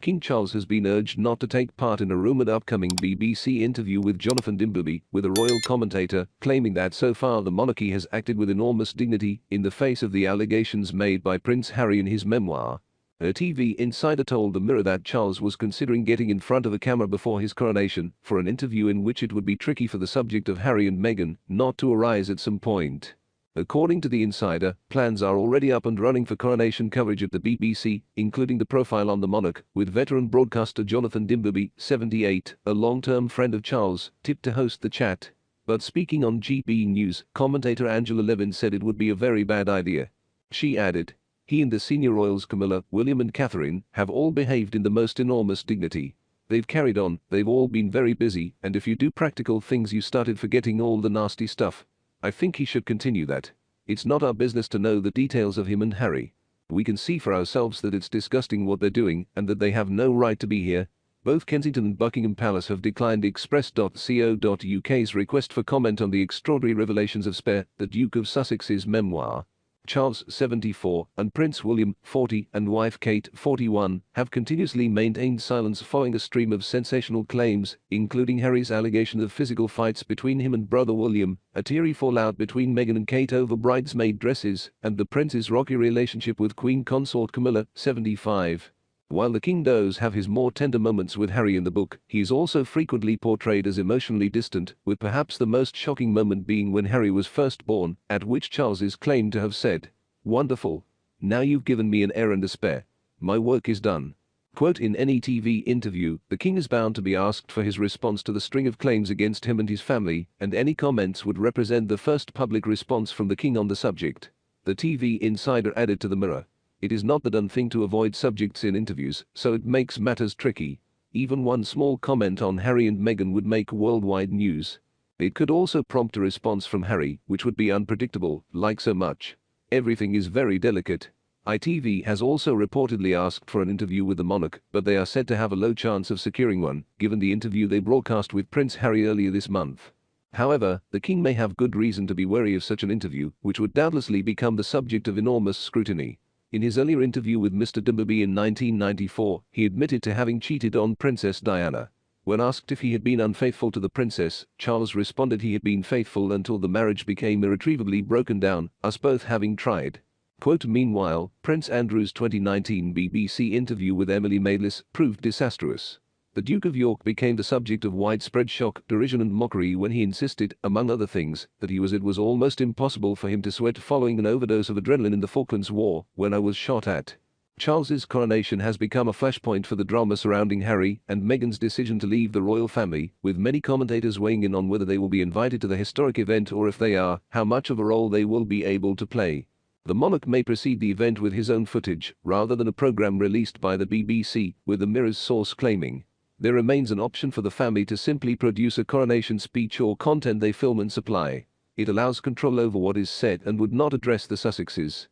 King Charles has been urged not to take part in a rumoured upcoming BBC interview with Jonathan Dimbleby, with a royal commentator, claiming that so far the monarchy has acted with enormous dignity in the face of the allegations made by Prince Harry in his memoir. A TV insider told the Mirror that Charles was considering getting in front of a camera before his coronation for an interview in which it would be tricky for the subject of Harry and Meghan not to arise at some point. According to the insider, plans are already up and running for coronation coverage at the BBC, including the profile on the monarch, with veteran broadcaster Jonathan Dimbleby, 78, a long-term friend of Charles, tipped to host the chat. But speaking on GB News, commentator Angela Levin said it would be a very bad idea. She added, "He and the senior royals Camilla, William and Catherine have all behaved in the most enormous dignity. They've carried on, they've all been very busy, and if you do practical things you started forgetting all the nasty stuff. I think he should continue that. It's not our business to know the details of him and Harry. We can see for ourselves that it's disgusting what they're doing and that they have no right to be here." Both Kensington and Buckingham Palace have declined Express.co.uk's request for comment on the extraordinary revelations of Spare, the Duke of Sussex's memoir. Charles, 74, and Prince William, 40, and wife Kate, 41, have continuously maintained silence following a stream of sensational claims, including Harry's allegation of physical fights between him and brother William, a teary fallout between Meghan and Kate over bridesmaid dresses, and the prince's rocky relationship with Queen Consort Camilla, 75. While the king does have his more tender moments with Harry in the book, he is also frequently portrayed as emotionally distant, with perhaps the most shocking moment being when Harry was first born, at which Charles is claimed to have said, "Wonderful. Now you've given me an heir and a spare. My work is done." Quote, in any TV interview, the king is bound to be asked for his response to the string of claims against him and his family, and any comments would represent the first public response from the king on the subject. The TV insider added to the Mirror, "It is not the done thing to avoid subjects in interviews, so it makes matters tricky. Even one small comment on Harry and Meghan would make worldwide news. It could also prompt a response from Harry, which would be unpredictable, like so much. Everything is very delicate." ITV has also reportedly asked for an interview with the monarch, but they are said to have a low chance of securing one, given the interview they broadcast with Prince Harry earlier this month. However, the king may have good reason to be wary of such an interview, which would doubtlessly become the subject of enormous scrutiny. In his earlier interview with Mr. Dimbleby in 1994, he admitted to having cheated on Princess Diana. When asked if he had been unfaithful to the princess, Charles responded he had been faithful until the marriage became irretrievably broken down, us both having tried. Quote, meanwhile, Prince Andrew's 2019 BBC interview with Emily Maitlis proved disastrous. The Duke of York became the subject of widespread shock, derision and mockery when he insisted, among other things, that it was almost impossible for him to sweat following an overdose of adrenaline in the Falklands War, when I was shot at. Charles's coronation has become a flashpoint for the drama surrounding Harry and Meghan's decision to leave the royal family, with many commentators weighing in on whether they will be invited to the historic event, or if they are, how much of a role they will be able to play. The monarch may precede the event with his own footage, rather than a program released by the BBC, with the Mirror's source claiming. There remains an option for the family to simply produce a coronation speech or content they film and supply. It allows control over what is said and would not address the Sussexes.